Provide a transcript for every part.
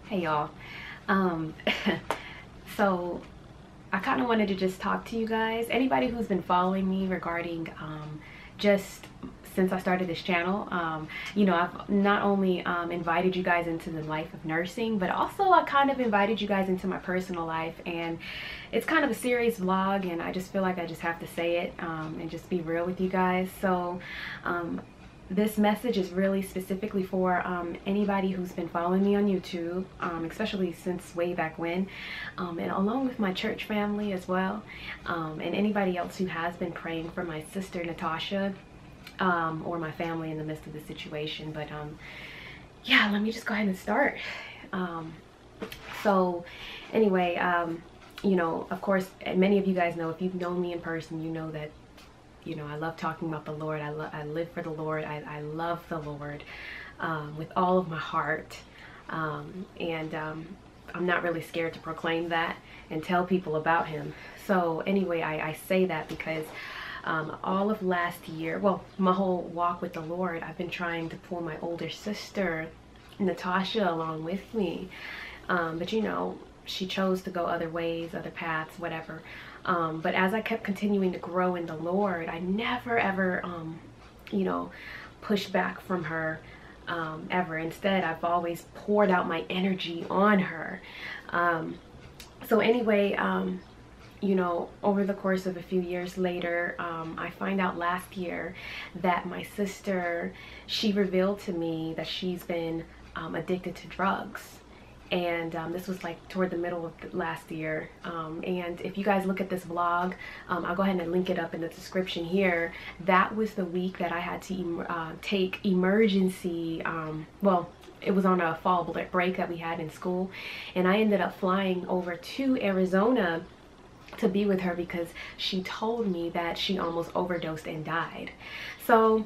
Hey y'all. Um, so I kind of wanted to just talk to you guys. Anybody who's been following me regarding just since I started this channel, I've not only invited you guys into the life of nursing, but also I kind of invited you guys into my personal life. And it's kind of a serious vlog, and I just feel like I just have to say it and just be real with you guys. So this message is really specifically for anybody who's been following me on YouTube, especially since way back when, and along with my church family as well, and anybody else who has been praying for my sister Natasha, or my family in the midst of the situation. But yeah, let me just go ahead and start. So anyway, of course, many of you guys know, if you've known me in person, you know that I love talking about the Lord. I live for the Lord. I love the Lord with all of my heart. And I'm not really scared to proclaim that and tell people about him. So anyway, I say that because all of last year, well, my whole walk with the Lord, I've been trying to pull my older sister, Natasha, along with me. But she chose to go other ways, other paths, whatever. But as I kept continuing to grow in the Lord, I never ever, pushed back from her ever. Instead, I've always poured out my energy on her. So anyway, over the course of a few years later, I find out last year that my sister, she revealed to me that she's been addicted to drugs. And this was like toward the middle of last year. And if you guys look at this vlog, I'll go ahead and link it up in the description here. That was the week that I had to take emergency, well, it was on a fall break that we had in school. And I ended up flying over to Arizona to be with her because she told me that she almost overdosed and died. So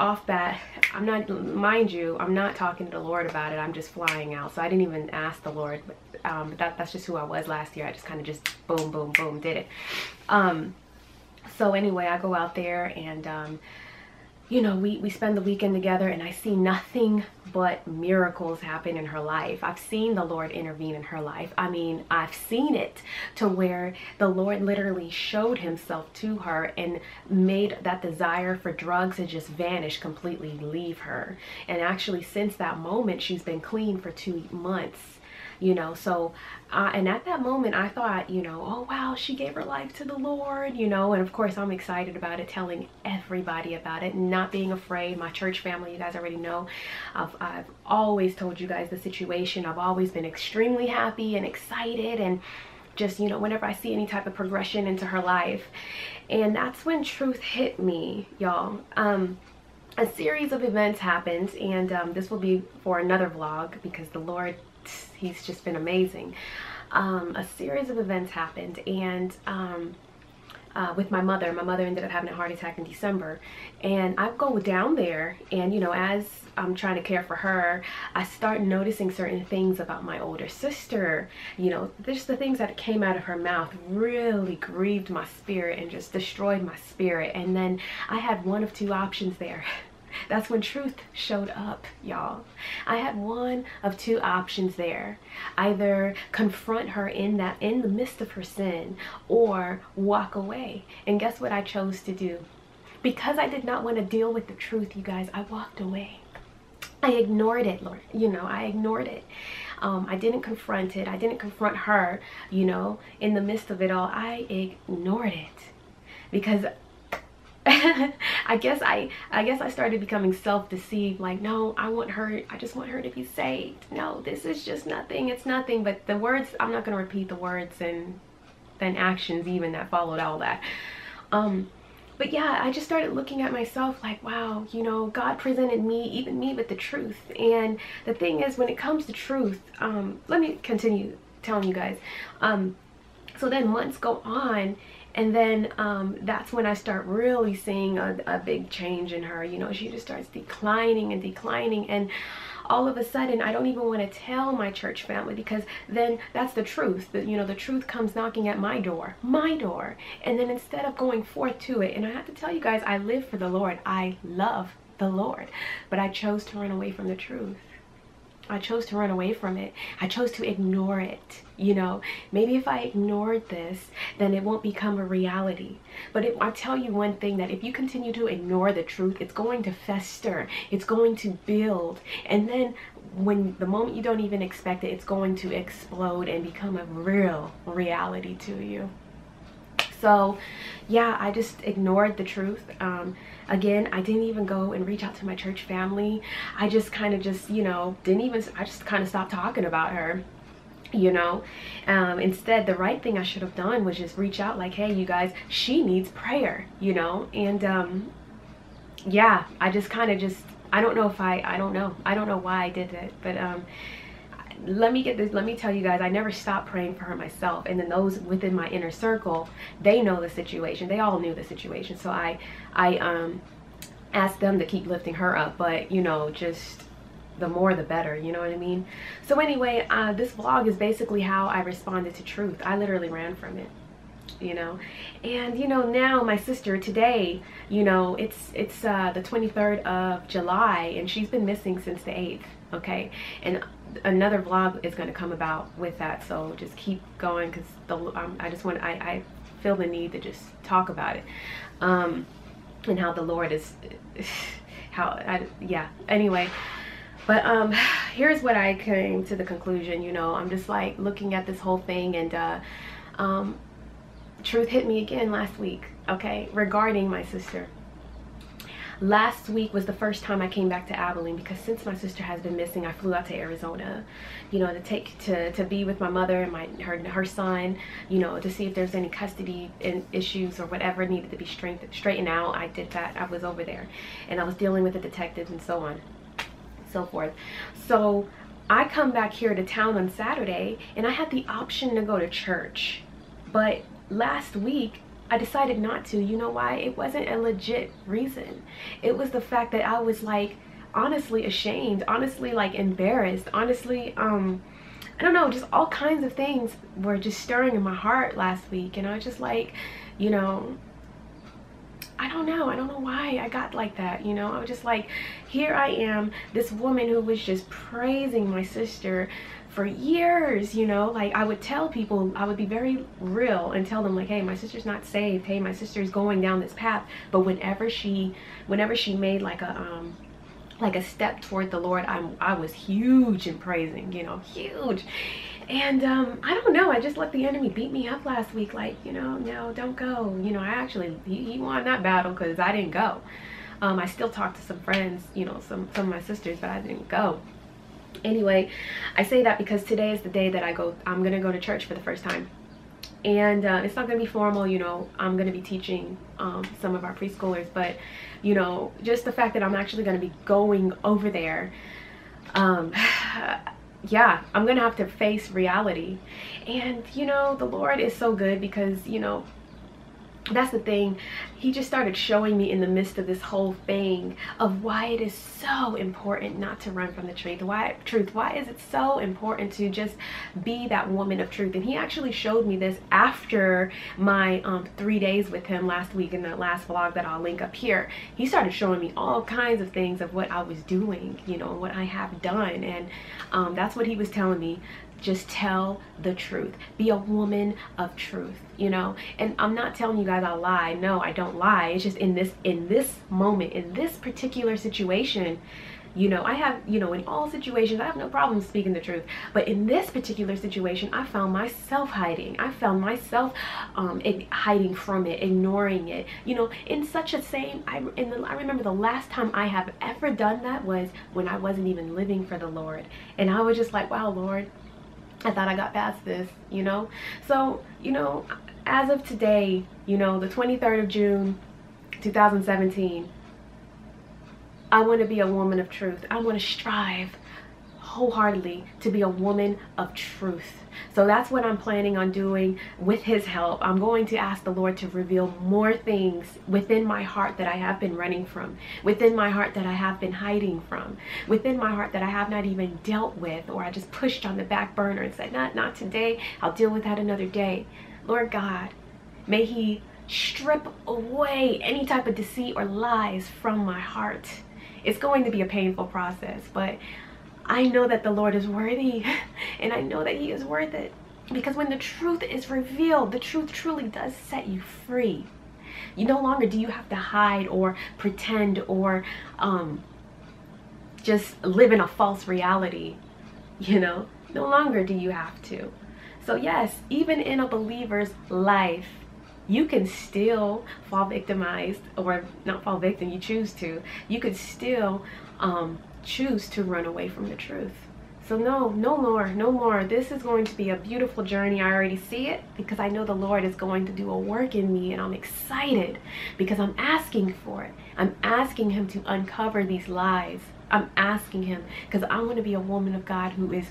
off bat, I'm not, mind you, I'm not talking to the Lord about it. I'm just flying out. So I didn't even ask the Lord, but that's just who I was last year. I just kind of just boom, boom, boom, did it. So anyway, I go out there and, we spend the weekend together, and I see nothing but miracles happen in her life. I've seen the Lord intervene in her life. I mean, I've seen it to where the Lord literally showed himself to her and made that desire for drugs to just vanish completely, leave her. And actually, since that moment, she's been clean for 2 months. So and at that moment I thought, oh wow, she gave her life to the Lord, and of course I'm excited about it, telling everybody about it, not being afraid. My church family, you guys already know, I've always told you guys the situation. I've always been extremely happy and excited, and just whenever I see any type of progression into her life. And that's when truth hit me, y'all. A series of events happened, and this will be for another vlog because the Lord, he's just been amazing. A series of events happened, and with my mother ended up having a heart attack in December. And I go down there, and as I'm trying to care for her, I start noticing certain things about my older sister. Just the things that came out of her mouth really grieved my spirit and just destroyed my spirit. And then I had one of two options there. That's when truth showed up, y'all. I had one of two options there. Either confront her in the midst of her sin, or walk away. And guess what I chose to do? Because I did not want to deal with the truth, you guys, I walked away. I ignored it, Lord. I ignored it. I didn't confront it. I didn't confront her, in the midst of it all. I ignored it because I guess I started becoming self-deceived. Like, no, I just want her to be saved. No, this is just nothing. It's nothing. But the words, I'm not going to repeat the words and then actions even that followed all that. But yeah, I just started looking at myself like, wow, God presented me, even me, with the truth. And the thing is, when it comes to truth, let me continue telling you guys. So then months go on, and then that's when I start really seeing a big change in her. She just starts declining and declining, and all of a sudden I don't even want to tell my church family, because then that's the truth. The truth comes knocking at my door, and then instead of going forth to it, and I have to tell you guys, I live for the Lord. I love the Lord, but I chose to run away from the truth. I chose to run away from it. I chose to ignore it. You know, maybe if I ignored this, then it won't become a reality. But I tell you one thing, that if you continue to ignore the truth, it's going to fester. It's going to build. And then when the moment you don't even expect it, it's going to explode and become a real reality to you. So yeah, I just ignored the truth. Again, I didn't even go and reach out to my church family. I just kind of just, you know, I just kind of stopped talking about her, you know. Instead, the right thing I should have done was just reach out like, hey, you guys, she needs prayer, you know. And yeah, I just kind of just, I don't know why I did it, but let me tell you guys, I never stopped praying for her myself. And then those within my inner circle, they know the situation. They all knew the situation. So I asked them to keep lifting her up. But, you know, just the more the better, you know what I mean? So anyway, this vlog is basically how I responded to truth. I literally ran from it, you know. And you know, now my sister, today, you know, it's the 23rd of July, and she's been missing since the 8th. Okay, and another vlog is going to come about with that, so just keep going, because I feel the need to just talk about it, and how the Lord is yeah, anyway. But here's what I came to the conclusion. You know, I'm just like looking at this whole thing, and truth hit me again last week, okay, regarding my sister. Last week was the first time I came back to Abilene, because since my sister has been missing, I flew out to Arizona, you know, to be with my mother and her son, you know, to see if there's any custody issues or whatever needed to be straightened out. I did that. I was over there, and I was dealing with the detectives and so on, so forth. So I come back here to town on Saturday, and I had the option to go to church, but last week I decided not to. You know why? It wasn't a legit reason. It was the fact that I was like honestly ashamed, honestly like embarrassed, honestly I don't know, just all kinds of things were just stirring in my heart last week. And I was just like, you know, I don't know why I got like that, you know. I was just like, here I am, this woman who was just praising my sister for years, you know. Like, I would tell people, I would be very real and tell them like, hey, my sister's not saved, hey, my sister's going down this path. But whenever she made like a step toward the Lord, I was huge in praising, you know, huge. And I don't know, I just let the enemy beat me up last week, like, you know, no, don't go. You know, I actually, he won that battle, because I didn't go. I still talked to some friends, you know, some of my sisters, but I didn't go. Anyway, I say that because today is the day that I'm gonna go to church for the first time. And it's not gonna be formal, you know. I'm gonna be teaching some of our preschoolers, but you know, just the fact that I'm actually gonna be going over there, yeah, I'm gonna have to face reality. And you know, the Lord is so good, because you know, that's the thing, he just started showing me in the midst of this whole thing of why it is so important not to run from the truth. Why is it so important to just be that woman of truth? And he actually showed me this after my 3 days with him last week, in that last vlog that I'll link up here. He started showing me all kinds of things of what I was doing, you know, and what I have done. And that's what he was telling me. Just tell the truth. Be a woman of truth, you know. And I'm not telling you guys I lie. No, I don't lie. It's just in this moment, in this particular situation, you know, I have, you know, in all situations, I have no problem speaking the truth. But in this particular situation, I found myself hiding. I found myself hiding from it, ignoring it, you know, in such a same, I remember the last time I have ever done that was when I wasn't even living for the Lord. And I was just like, wow, Lord, I thought I got past this, you know. So, you know, as of today, you know, the 23rd of June 2017, I want to be a woman of truth. I want to strive wholeheartedly to be a woman of truth. So that's what I'm planning on doing with his help. I'm going to ask the Lord to reveal more things within my heart that I have been running from, within my heart that I have been hiding from, within my heart that I have not even dealt with, or I just pushed on the back burner and said, not today, I'll deal with that another day. Lord God, may he strip away any type of deceit or lies from my heart. It's going to be a painful process, but I know that the Lord is worthy, and I know that he is worth it. Because when the truth is revealed, the truth truly does set you free. You no longer do you have to hide or pretend or just live in a false reality, you know? No longer do you have to. So yes, even in a believer's life, you can still fall victimized, or not fall victim, you choose to. You could still choose to run away from the truth. So no more. This is going to be a beautiful journey. I already see it because I know the Lord is going to do a work in me, and I'm excited because I'm asking for it. I'm asking him to uncover these lies. I'm asking him because I want to be a woman of God who is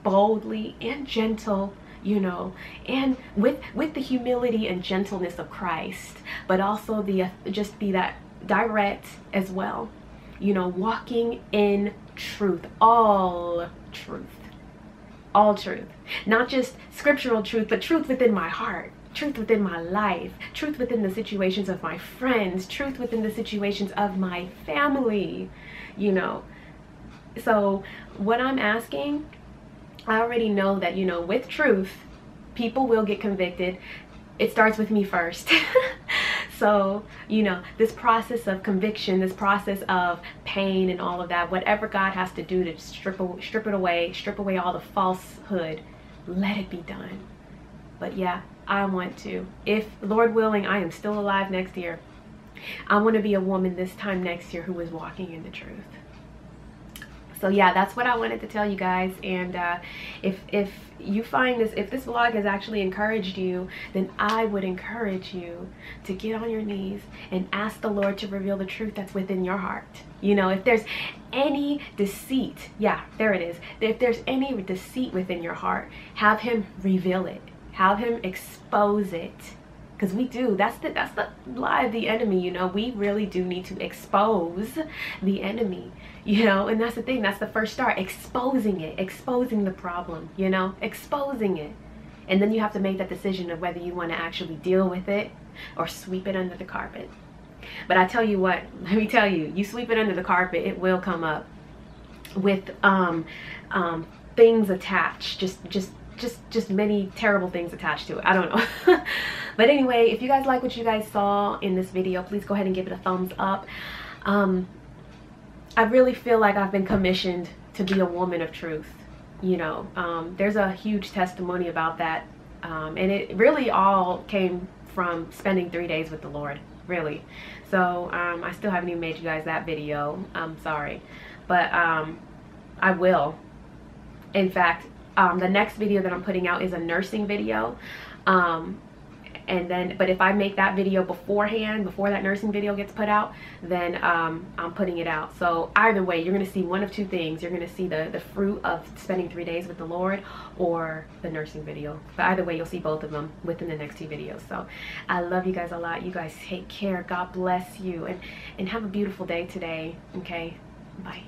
boldly and gentle, you know, and with the humility and gentleness of Christ, but also just be that direct as well, you know, walking in truth, all truth, not just scriptural truth, but truth within my heart, truth within my life, truth within the situations of my friends, truth within the situations of my family, you know. So what I'm asking, I already know that, you know, with truth, people will get convicted. It starts with me first. So, you know, this process of conviction, this process of pain and all of that, whatever God has to do to strip it away, strip away all the falsehood, let it be done. But yeah, I want to. If, Lord willing, I am still alive next year, I want to be a woman this time next year who is walking in the truth. So yeah, that's what I wanted to tell you guys. And if you find this, if this vlog has actually encouraged you, then I would encourage you to get on your knees and ask the Lord to reveal the truth that's within your heart. You know, if there's any deceit, yeah, there it is. If there's any deceit within your heart, have him reveal it. Have him expose it. Because we do, that's the lie of the enemy, you know. We really do need to expose the enemy, you know. And that's the thing, that's the first start, exposing it, exposing the problem, you know, exposing it. And then you have to make that decision of whether you want to actually deal with it or sweep it under the carpet. But I tell you what, let me tell you, you sweep it under the carpet, it will come up with things attached, just many terrible things attached to it. I don't know. But anyway, if you guys like what you guys saw in this video, please go ahead and give it a thumbs up. I really feel like I've been commissioned to be a woman of truth, you know. There's a huge testimony about that, and it really all came from spending 3 days with the Lord, really. So I still haven't even made you guys that video. I'm sorry, but I will. In fact, the next video that I'm putting out is a nursing video, but if I make that video beforehand, before that nursing video gets put out, then I'm putting it out. So either way, you're going to see one of two things. You're going to see the fruit of spending 3 days with the Lord, or the nursing video. But either way, you'll see both of them within the next 2 videos. So I love you guys a lot. You guys take care. God bless you, and have a beautiful day today. Okay, bye.